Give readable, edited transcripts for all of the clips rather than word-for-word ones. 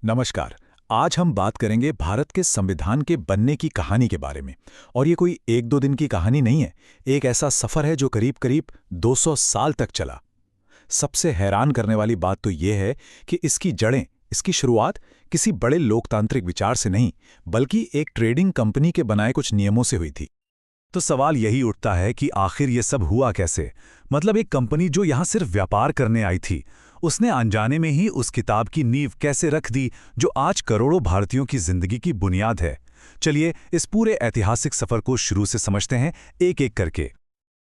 नमस्कार। आज हम बात करेंगे भारत के संविधान के बनने की कहानी के बारे में। और ये कोई एक दो दिन की कहानी नहीं है। एक ऐसा सफ़र है जो करीब करीब 200 साल तक चला। सबसे हैरान करने वाली बात तो ये है कि इसकी जड़ें, इसकी शुरुआत किसी बड़े लोकतांत्रिक विचार से नहीं, बल्कि एक ट्रेडिंग कंपनी के बनाए कुछ नियमों से हुई थी। तो सवाल यही उठता है कि आखिर ये सब हुआ कैसे। मतलब एक कंपनी जो यहाँ सिर्फ व्यापार करने आई थी, उसने अनजाने में ही उस किताब की नींव कैसे रख दी जो आज करोड़ों भारतीयों की जिंदगी की बुनियाद है। चलिए इस पूरे ऐतिहासिक सफर को शुरू से समझते हैं, एक एक करके।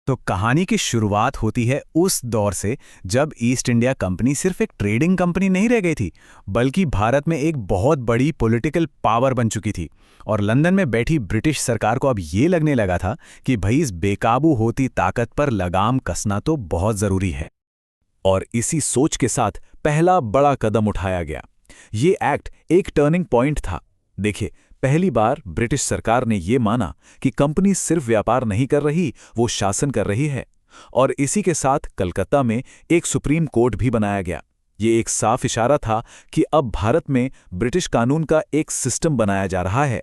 तो कहानी की शुरुआत होती है उस दौर से जब ईस्ट इंडिया कंपनी सिर्फ एक ट्रेडिंग कंपनी नहीं रह गई थी, बल्कि भारत में एक बहुत बड़ी पॉलिटिकल पावर बन चुकी थी। और लंदन में बैठी ब्रिटिश सरकार को अब ये लगने लगा था कि भाई इस बेकाबू होती ताकत पर लगाम कसना तो बहुत ज़रूरी है। और इसी सोच के साथ पहला बड़ा कदम उठाया गया। ये एक्ट एक टर्निंग पॉइंट था। देखिए, पहली बार ब्रिटिश सरकार ने ये माना कि कंपनी सिर्फ व्यापार नहीं कर रही, वो शासन कर रही है। और इसी के साथ कलकत्ता में एक सुप्रीम कोर्ट भी बनाया गया। ये एक साफ इशारा था कि अब भारत में ब्रिटिश कानून का एक सिस्टम बनाया जा रहा है।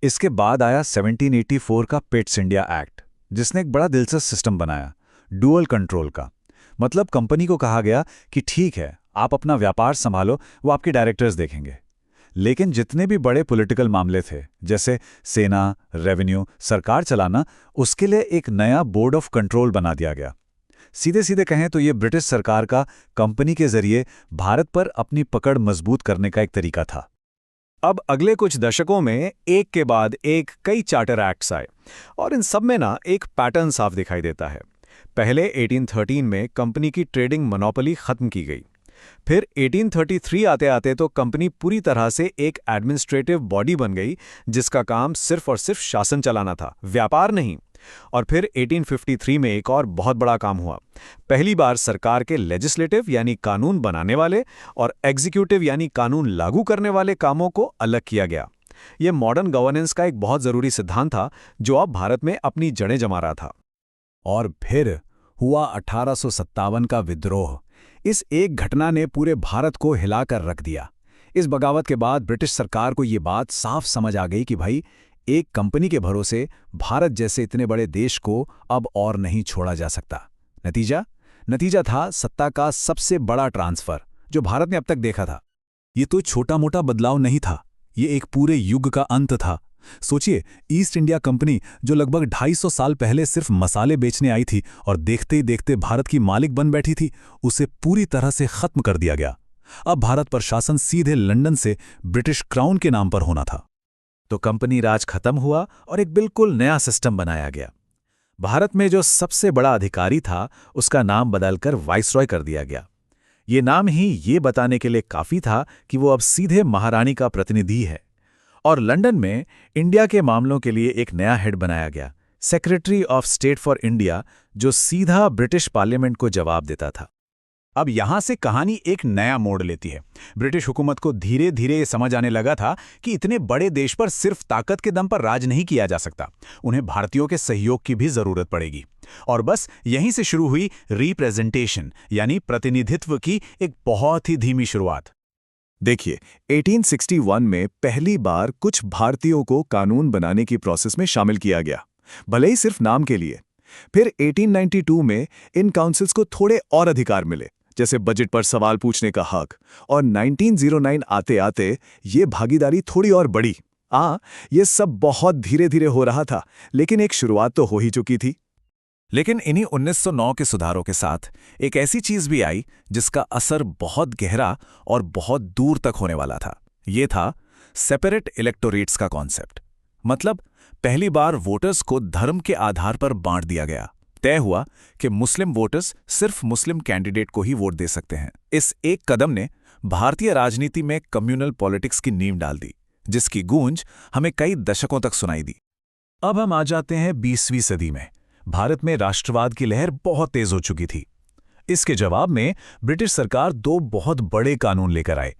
इसके बाद आया 1784 का पिट्स इंडिया एक्ट, जिसने एक बड़ा दिलचस्प सिस्टम बनाया, डुअल कंट्रोल का। मतलब कंपनी को कहा गया कि ठीक है, आप अपना व्यापार संभालो, वो आपके डायरेक्टर्स देखेंगे। लेकिन जितने भी बड़े पॉलिटिकल मामले थे, जैसे सेना, रेवेन्यू, सरकार चलाना, उसके लिए एक नया बोर्ड ऑफ कंट्रोल बना दिया गया। सीधे सीधे कहें तो ये ब्रिटिश सरकार का कंपनी के जरिए भारत पर अपनी पकड़ मजबूत करने का एक तरीका था। अब अगले कुछ दशकों में एक के बाद एक कई चार्टर एक्ट्स आए, और इन सब में ना एक पैटर्न साफ दिखाई देता है। पहले 1813 में कंपनी की ट्रेडिंग मोनोपोली खत्म की गई। फिर 1833 आते आते तो कंपनी पूरी तरह से एक एडमिनिस्ट्रेटिव बॉडी बन गई, जिसका काम सिर्फ और सिर्फ शासन चलाना था, व्यापार नहीं। और फिर 1853 में एक और बहुत बड़ा काम हुआ। पहली बार सरकार के लेजिस्लेटिव यानी कानून बनाने वाले और एग्जीक्यूटिव यानी कानून लागू करने वाले कामों को अलग किया गया। यह मॉडर्न गवर्नेंस का एक बहुत जरूरी सिद्धांत था जो अब भारत में अपनी जड़ें जमा रहा था। और फिर हुआ 1857 का विद्रोह। इस एक घटना ने पूरे भारत को हिलाकर रख दिया। इस बगावत के बाद ब्रिटिश सरकार को ये बात साफ समझ आ गई कि भाई, एक कंपनी के भरोसे भारत जैसे इतने बड़े देश को अब और नहीं छोड़ा जा सकता। नतीजा था सत्ता का सबसे बड़ा ट्रांसफर जो भारत ने अब तक देखा था। ये तो छोटा मोटा बदलाव नहीं था, ये एक पूरे युग का अंत था। सोचिए, ईस्ट इंडिया कंपनी जो लगभग 250 साल पहले सिर्फ मसाले बेचने आई थी और देखते ही देखते भारत की मालिक बन बैठी थी, उसे पूरी तरह से खत्म कर दिया गया। अब भारत पर शासन सीधे लंदन से ब्रिटिश क्राउन के नाम पर होना था। तो कंपनी राज खत्म हुआ और एक बिल्कुल नया सिस्टम बनाया गया। भारत में जो सबसे बड़ा अधिकारी था, उसका नाम बदलकर वाइसरॉय कर दिया गया। ये नाम ही ये बताने के लिए काफी था कि वो अब सीधे महारानी का प्रतिनिधि है। और लंदन में इंडिया के मामलों के लिए एक नया हेड बनाया गया, secretary of state for India, जो सीधा ब्रिटिश पार्लियामेंट को जवाब देता था। अब यहां से कहानी एक नया मोड़ लेती है। ब्रिटिश हुकूमत को धीरे धीरे ये समझ आने लगा था कि इतने बड़े देश पर सिर्फ ताकत के दम पर राज नहीं किया जा सकता, उन्हें भारतीयों के सहयोग की भी जरूरत पड़ेगी। और बस यहीं से शुरू हुई रिप्रेजेंटेशन यानी प्रतिनिधित्व की एक बहुत ही धीमी शुरुआत। देखिए, 1861 में पहली बार कुछ भारतीयों को कानून बनाने की प्रोसेस में शामिल किया गया, भले ही सिर्फ नाम के लिए। फिर 1892 में इन काउंसिल्स को थोड़े और अधिकार मिले, जैसे बजट पर सवाल पूछने का हक। और 1909 आते आते ये भागीदारी थोड़ी और बढ़ी। ये सब बहुत धीरे धीरे हो रहा था, लेकिन एक शुरुआत तो हो ही चुकी थी। लेकिन इन्हीं 1909 के सुधारों के साथ एक ऐसी चीज भी आई जिसका असर बहुत गहरा और बहुत दूर तक होने वाला था। ये था सेपरेट इलेक्टोरेट्स का कॉन्सेप्ट। मतलब पहली बार वोटर्स को धर्म के आधार पर बांट दिया गया। तय हुआ कि मुस्लिम वोटर्स सिर्फ मुस्लिम कैंडिडेट को ही वोट दे सकते हैं। इस एक कदम ने भारतीय राजनीति में कम्युनल पॉलिटिक्स की नींव डाल दी, जिसकी गूंज हमें कई दशकों तक सुनाई दी। अब हम आ जाते हैं 20वीं सदी में। भारत में राष्ट्रवाद की लहर बहुत तेज हो चुकी थी। इसके जवाब में ब्रिटिश सरकार दो बहुत बड़े कानून लेकर आए।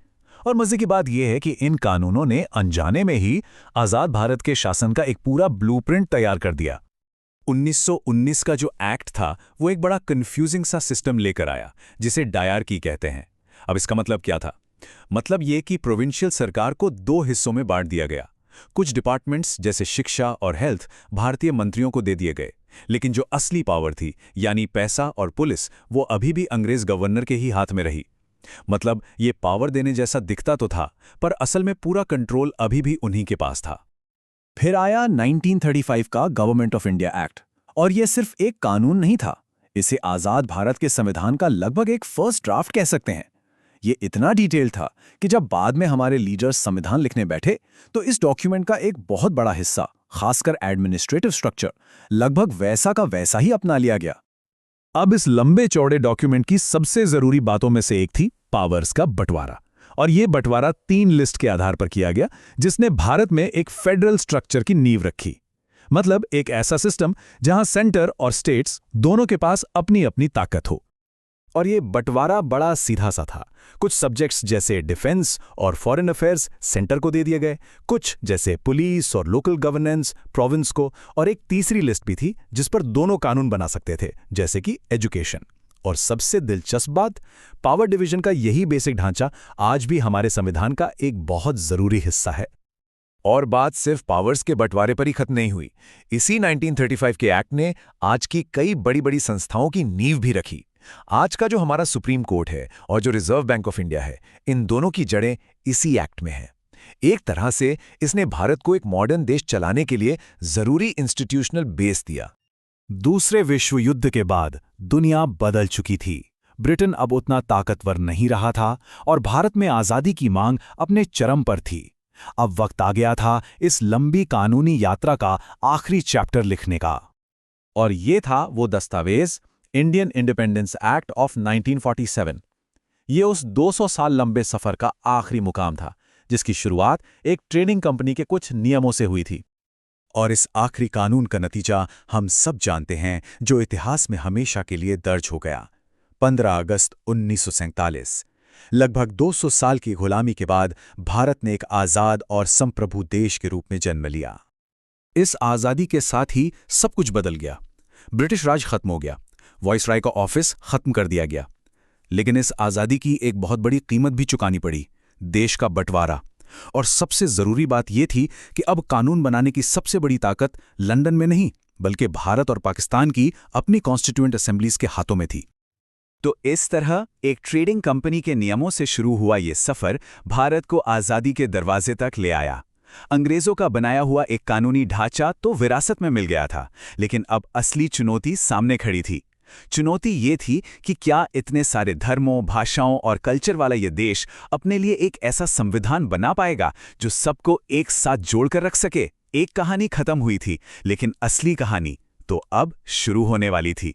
और मजे की बात यह है कि इन कानूनों ने अनजाने में ही आजाद भारत के शासन का एक पूरा ब्लूप्रिंट तैयार कर दिया। 1919 का जो एक्ट था, वो एक बड़ा कंफ्यूजिंग सा सिस्टम लेकर आया, जिसे डायरकी कहते हैं। अब इसका मतलब क्या था? मतलब ये कि प्रोविंशियल सरकार को दो हिस्सों में बांट दिया गया। कुछ डिपार्टमेंट्स जैसे शिक्षा और हेल्थ भारतीय मंत्रियों को दे दिए गए, लेकिन जो असली पावर थी यानी पैसा और पुलिस, वो अभी भी अंग्रेज गवर्नर के ही हाथ में रही। मतलब ये पावर देने जैसा दिखता तो था, पर असल में पूरा कंट्रोल अभी भी उन्हीं के पास था। फिर आया 1935 का गवर्नमेंट ऑफ इंडिया एक्ट, और यह सिर्फ एक कानून नहीं था, इसे आज़ाद भारत के संविधान का लगभग एक फर्स्ट ड्राफ्ट कह सकते हैं। ये इतना डिटेल था कि जब बाद में हमारे लीडर्स संविधान लिखने बैठे तो इस डॉक्यूमेंट का एक बहुत बड़ा हिस्सा, खासकर एडमिनिस्ट्रेटिव स्ट्रक्चर, लगभग वैसा का वैसा ही अपना लिया गया। अब इस लंबे चौड़े डॉक्यूमेंट की सबसे जरूरी बातों में से एक थी पावर्स का बंटवारा, और ये बंटवारा 3 लिस्ट के आधार पर किया गया, जिसने भारत में एक फेडरल स्ट्रक्चर की नींव रखी। मतलब एक ऐसा सिस्टम जहां सेंटर और स्टेट्स दोनों के पास अपनी अपनी ताकत हो। और ये बंटवारा बड़ा सीधा सा था। कुछ सब्जेक्ट्स जैसे डिफेंस और फॉरेन अफेयर्स सेंटर को दे दिए गए, कुछ जैसे पुलिस और लोकल गवर्नेंस प्रोविंस को, और एक तीसरी लिस्ट भी थी जिस पर दोनों कानून बना सकते थे, जैसे कि एजुकेशन। और सबसे दिलचस्प बात, पावर डिवीजन का यही बेसिक ढांचा आज भी हमारे संविधान का एक बहुत जरूरी हिस्सा है। और बात सिर्फ पावर्स के बंटवारे पर ही खत्म नहीं हुई। इसी 1935 के एक्ट ने आज की कई बड़ी बड़ी संस्थाओं की नींव भी रखी। आज का जो हमारा सुप्रीम कोर्ट है और जो रिजर्व बैंक ऑफ इंडिया है, इन दोनों की जड़ें इसी एक्ट में हैं। एक तरह से इसने भारत को एक मॉडर्न देश चलाने के लिए जरूरी इंस्टीट्यूशनल बेस दिया। दूसरे विश्व युद्ध के बाद दुनिया बदल चुकी थी। ब्रिटेन अब उतना ताकतवर नहीं रहा था और भारत में आज़ादी की मांग अपने चरम पर थी। अब वक्त आ गया था इस लंबी कानूनी यात्रा का आखिरी चैप्टर लिखने का। और ये था वो दस्तावेज, इंडियन इंडिपेंडेंस एक्ट ऑफ 1947। ये उस 200 साल लंबे सफर का आखिरी मुकाम था, जिसकी शुरुआत एक ट्रेडिंग कंपनी के कुछ नियमों से हुई थी। और इस आखिरी कानून का नतीजा हम सब जानते हैं, जो इतिहास में हमेशा के लिए दर्ज हो गया। 15 अगस्त 1947। लगभग 200 साल की गुलामी के बाद भारत ने एक आज़ाद और संप्रभु देश के रूप में जन्म लिया। इस आज़ादी के साथ ही सब कुछ बदल गया। ब्रिटिश राज खत्म हो गया, वॉइसराय का ऑफिस खत्म कर दिया गया। लेकिन इस आज़ादी की एक बहुत बड़ी कीमत भी चुकानी पड़ी, देश का बंटवारा। और सबसे जरूरी बात यह थी कि अब कानून बनाने की सबसे बड़ी ताकत लंदन में नहीं, बल्कि भारत और पाकिस्तान की अपनी कॉन्स्टिट्यूएंट असेंबलीज के हाथों में थी। तो इस तरह एक ट्रेडिंग कंपनी के नियमों से शुरू हुआ ये सफर भारत को आज़ादी के दरवाजे तक ले आया। अंग्रेजों का बनाया हुआ एक कानूनी ढांचा तो विरासत में मिल गया था, लेकिन अब असली चुनौती सामने खड़ी थी। चुनौती ये थी कि क्या इतने सारे धर्मों, भाषाओं और कल्चर वाला ये देश अपने लिए एक ऐसा संविधान बना पाएगा जो सबको एक साथ जोड़कर रख सके। एक कहानी खत्म हुई थी, लेकिन असली कहानी तो अब शुरू होने वाली थी।